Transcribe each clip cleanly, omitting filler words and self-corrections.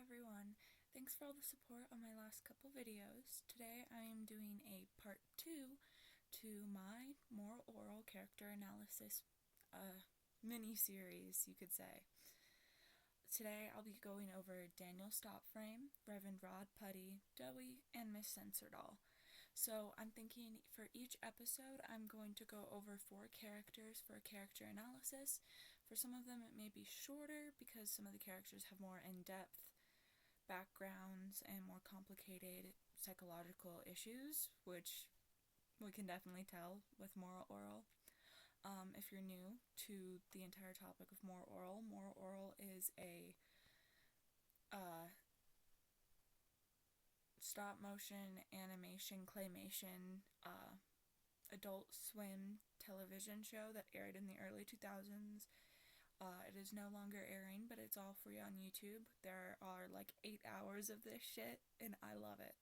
everyone, thanks for all the support on my last couple videos. Today I am doing a part 2 to my Morel character analysis mini-series, you could say. Today I'll be going over Daniel Stopframe, Reverend Rod Putty, Dowie, and Miss Censordoll. So I'm thinking for each episode I'm going to go over 4 characters for a character analysis. For some of them it may be shorter because some of the characters have more in-depth backgrounds and more complicated psychological issues, which we can definitely tell with Orel. If you're new to the entire topic of Orel is a stop motion animation claymation adult swim television show that aired in the early 2000s. It is no longer airing, but it's all free on YouTube. There are like 8 hours of this shit, and I love it.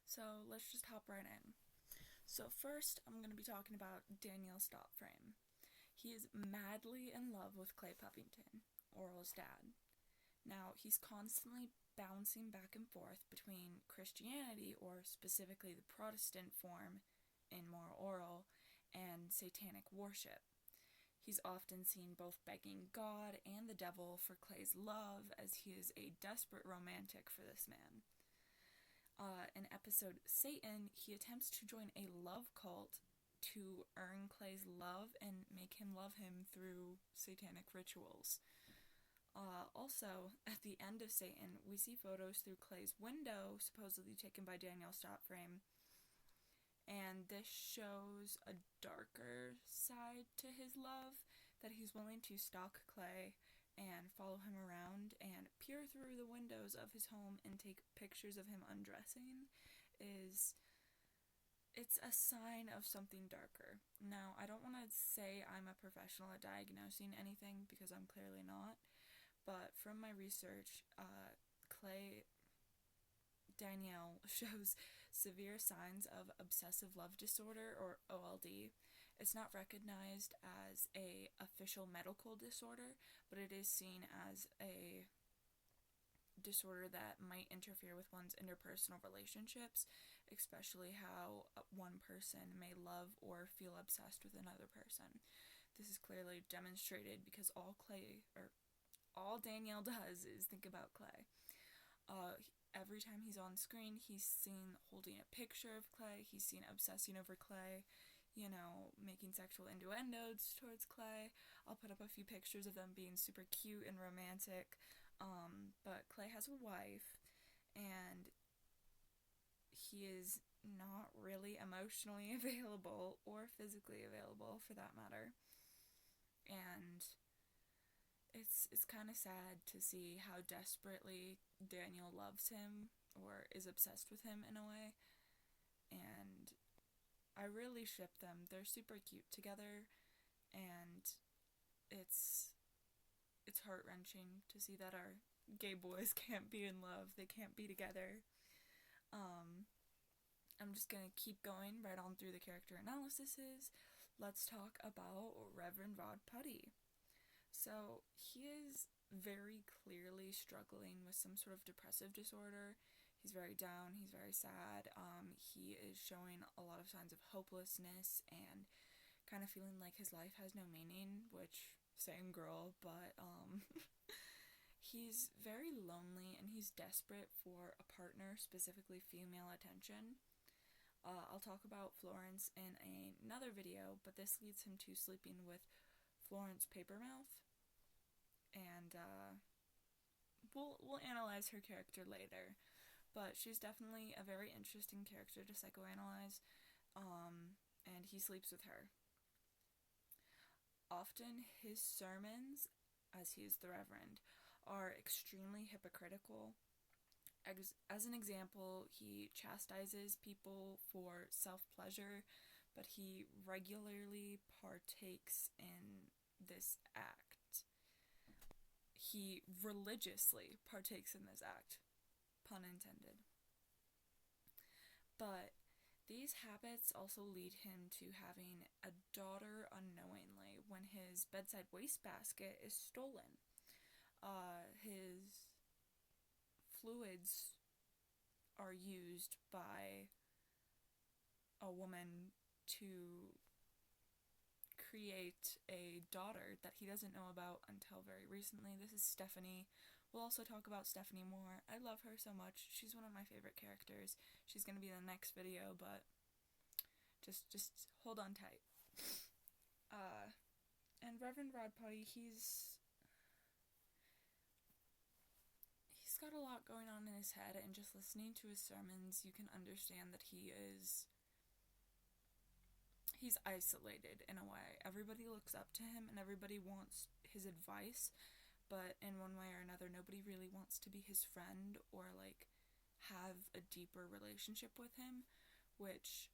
So let's just hop right in. So first, I'm going to be talking about Daniel Stopframe. He is madly in love with Clay Puffington, Orel's dad. Now, he's constantly bouncing back and forth between Christianity, or specifically the Protestant form in Orel, and satanic worship. He's often seen both begging God and the devil for Clay's love, as he is a desperate romantic for this man. In episode Satan, he attempts to join a love cult to earn Clay's love and make him love him through satanic rituals. Also, at the end of Satan, we see photos through Clay's window, supposedly taken by Daniel Stopframe, and this shows a darker side to his love, that he's willing to stalk Clay and follow him around and peer through the windows of his home and take pictures of him undressing. It's a sign of something darker. Now, I don't want to say I'm a professional at diagnosing anything, because I'm clearly not, but from my research, Danielle shows severe signs of obsessive love disorder, or OLD. It's not recognized as a official medical disorder, but it is seen as a disorder that might interfere with one's interpersonal relationships, especially how one person may love or feel obsessed with another person. This is clearly demonstrated because all Danielle does is think about Clay. Every time he's on screen, he's seen holding a picture of Clay, he's seen obsessing over Clay, making sexual innuendos towards Clay. I'll put up a few pictures of them being super cute and romantic, but Clay has a wife, and he is not really emotionally available, or physically available for that matter, and it's kind of sad to see how desperately Daniel loves him, or is obsessed with him in a way, and I really ship them. They're super cute together, and it's heart-wrenching to see that our gay boys can't be in love, they can't be together. I'm just gonna keep going right on through the character analyses. Let's talk about Reverend Rod Putty. So, he is very clearly struggling with some sort of depressive disorder. He's very down, he's very sad. He is showing a lot of signs of hopelessness and kind of feeling like his life has no meaning, which, same girl, but he's very lonely and he's desperate for a partner, specifically female attention. I'll talk about Florence in another video, but this leads him to sleeping with Florence Papermouth, and we'll analyze her character later, but she's definitely a very interesting character to psychoanalyze, and he sleeps with her. Often his sermons, as he is the Reverend, are extremely hypocritical. As an example, he chastises people for self-pleasure, but he regularly partakes in this act. He religiously partakes in this act, pun intended. But these habits also lead him to having a daughter unknowingly when his bedside wastebasket is stolen. His fluids are used by a woman to create a daughter that he doesn't know about until very recently. This is Stephanie. We'll also talk about Stephanie more. I love her so much. She's one of my favorite characters. She's going to be in the next video, but just hold on tight. And Reverend Rod Putty, he's got a lot going on in his head, and just listening to his sermons, you can understand that he's isolated in a way. Everybody looks up to him and everybody wants his advice, but in one way or another, nobody really wants to be his friend or, like, have a deeper relationship with him, which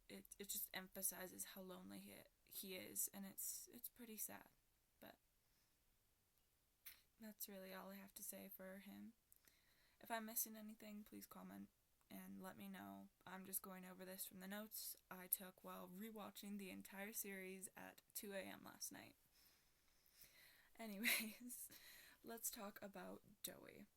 it just emphasizes how lonely he is, and it's pretty sad. But that's really all I have to say for him. If I'm missing anything, please comment and let me know. I'm just going over this from the notes I took while rewatching the entire series at 2 a.m. last night. Anyways, let's talk about Joey.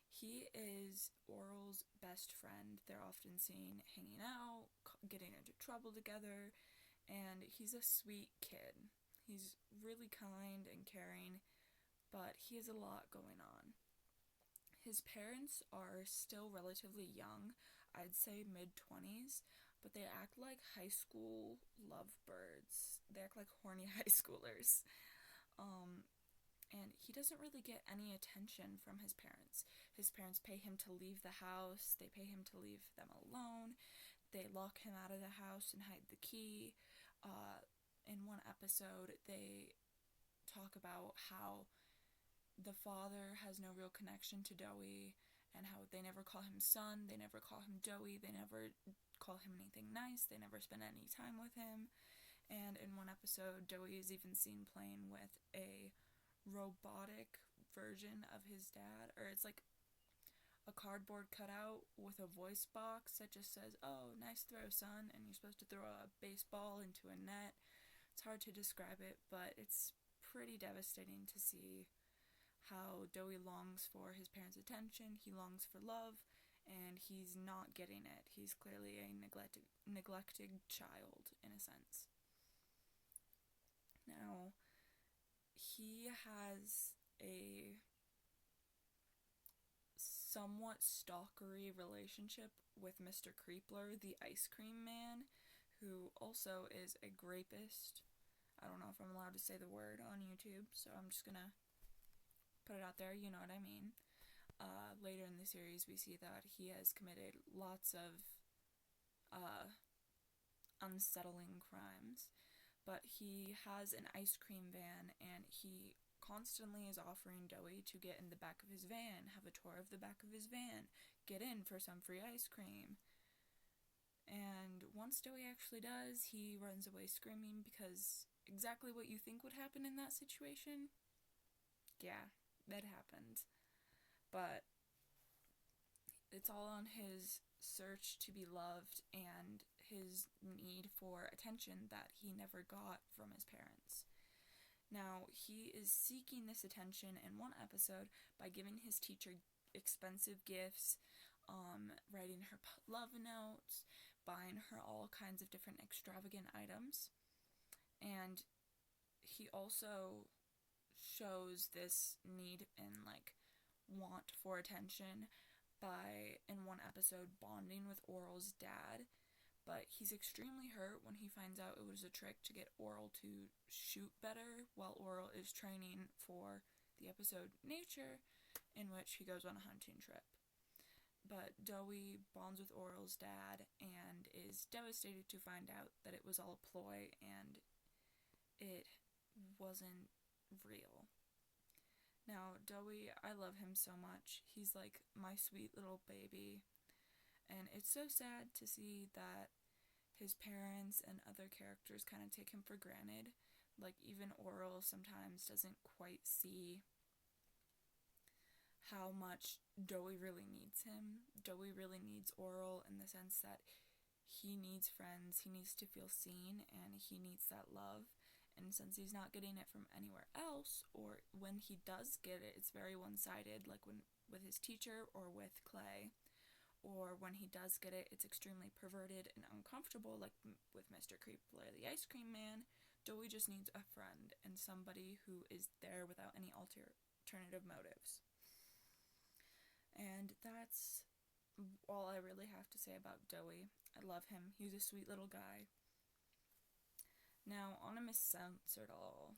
He is Orel's best friend. They're often seen hanging out, getting into trouble together, and he's a sweet kid. He's really kind and caring, but he has a lot going on. His parents are still relatively young, I'd say mid-20s, but they act like high school lovebirds. They act like horny high schoolers. And he doesn't really get any attention from his parents. His parents pay him to leave the house, they pay him to leave them alone, they lock him out of the house and hide the key. In one episode, they talk about how the father has no real connection to Joey, and how they never call him son, they never call him Joey, they never call him anything nice, they never spend any time with him. And in one episode, Joey is even seen playing with a robotic version of his dad, or it's like a cardboard cutout with a voice box that just says, "Oh, nice throw, son," and you're supposed to throw a baseball into a net. It's hard to describe it, but it's pretty devastating to see how Joey longs for his parents' attention, he longs for love, and he's not getting it. He's clearly a neglected child, in a sense. Now, he has a somewhat stalkery relationship with Mr. Creepler, the ice cream man, who also is a grapist. I don't know if I'm allowed to say the word on YouTube, so I'm just gonna put it out there, you know what I mean. Later in the series, we see that he has committed lots of unsettling crimes, but he has an ice cream van, and he constantly is offering Joey to get in the back of his van, have a tour of the back of his van, get in for some free ice cream. And once Joey actually does, he runs away screaming, because exactly what you think would happen in that situation, yeah, that happened. But it's all on his search to be loved and his need for attention that he never got from his parents. Now, he is seeking this attention in one episode by giving his teacher expensive gifts, writing her love notes, buying her all kinds of different extravagant items. And he also shows this need and, like, want for attention by, in one episode, bonding with Orel's dad, but he's extremely hurt when he finds out it was a trick to get Orel to shoot better while Orel is training for the episode Nature, in which he goes on a hunting trip. But Joey bonds with Orel's dad and is devastated to find out that it was all a ploy and it wasn't real. Now, Joey, I love him so much. He's like my sweet little baby. And it's so sad to see that his parents and other characters kind of take him for granted. Like, even Orel sometimes doesn't quite see how much Joey really needs him. Joey really needs Orel in the sense that he needs friends, he needs to feel seen, and he needs that love. and since he's not getting it from anywhere else, or when he does get it, it's very one-sided, like when with his teacher or with Clay, or when he does get it, it's extremely perverted and uncomfortable, like with Mr. Creepler, the ice cream man. Joey just needs a friend and somebody who is there without any alternative motives. And that's all I really have to say about Joey. I love him. He's a sweet little guy. Now, on to Miss Censordoll.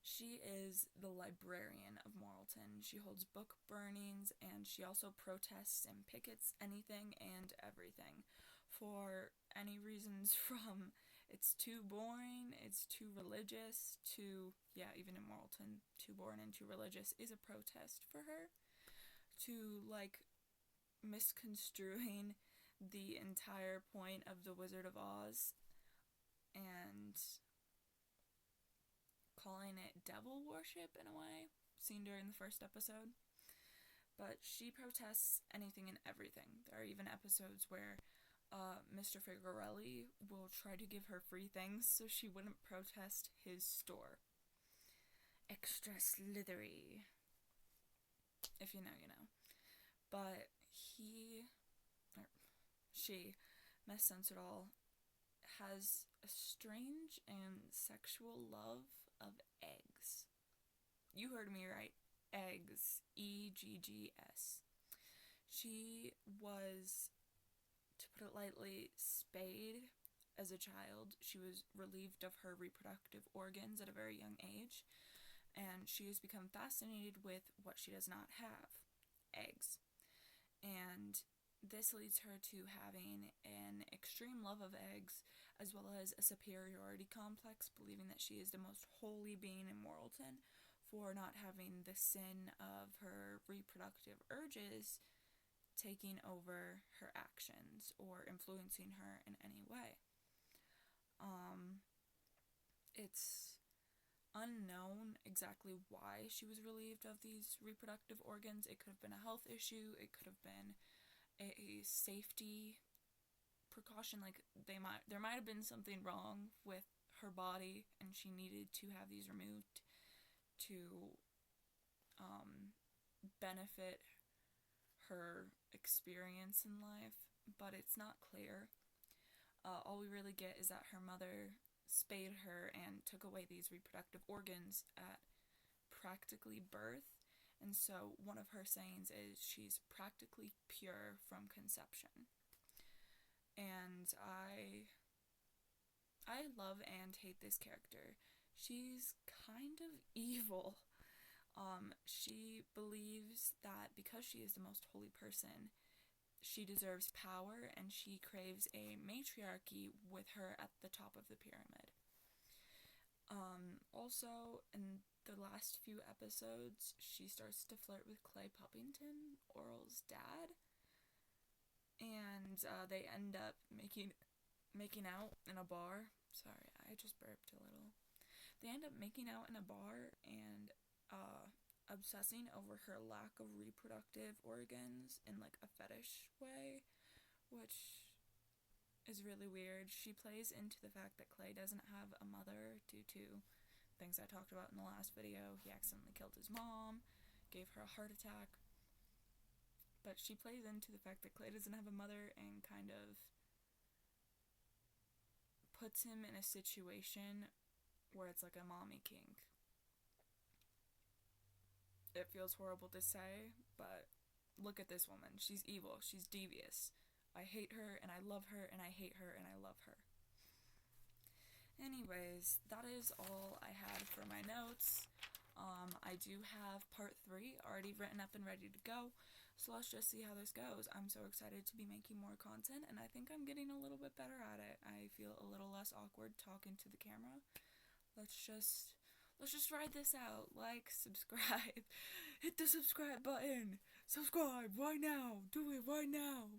She is the librarian of Morelton. She holds book burnings, and she also protests and pickets anything and everything for any reasons from it's too boring, it's too religious, to, yeah, even in Morelton, too boring and too religious is a protest for her, to, like, misconstruing the entire point of The Wizard of Oz and calling it devil worship in a way, seen during the first episode. But she protests anything and everything. There are even episodes where Mr. Figarelli will try to give her free things so she wouldn't protest his store. Extra slithery. If you know, you know. But she, Miss Censordoll, has a strange and sexual love of eggs. You heard me right. Eggs. Eggs. She was, to put it lightly, spayed as a child. She was relieved of her reproductive organs at a very young age, and she has become fascinated with what she does not have, eggs. And this leads her to having an extreme love of eggs, as well as a superiority complex, believing that she is the most holy being in Morelton for not having the sin of her reproductive urges taking over her actions or influencing her in any way. It's unknown exactly why she was relieved of these reproductive organs. It could have been a health issue, it could have been a safety precaution, like there might have been something wrong with her body and she needed to have these removed to benefit her experience in life, but it's not clear. All we really get is that her mother spayed her and took away these reproductive organs at practically birth, and so one of her sayings is she's practically pure from conception. And I love and hate this character. She's kind of evil. She believes that because she is the most holy person, she deserves power, and she craves a matriarchy with her at the top of the pyramid. Also, in the last few episodes, she starts to flirt with Clay Puppington, Orel's dad, and they end up making out in a bar. Sorry, I just burped a little. They end up making out in a bar and obsessing over her lack of reproductive organs in like a fetish way, which is really weird. She plays into the fact that Clay doesn't have a mother due to things I talked about in the last video. He accidentally killed his mom, gave her a heart attack. But she plays into the fact that Clay doesn't have a mother and kind of puts him in a situation where it's like a mommy kink. It feels horrible to say, but look at this woman. She's evil. She's devious. I hate her, and I love her, and I hate her, and I love her. Anyways, that is all I had for my notes. I do have part 3 already written up and ready to go, so let's just see how this goes. I'm so excited to be making more content, and I think I'm getting a little bit better at it. I feel a little less awkward talking to the camera. Let's just ride this out. Like, subscribe, hit the subscribe button. Subscribe right now. Do it right now.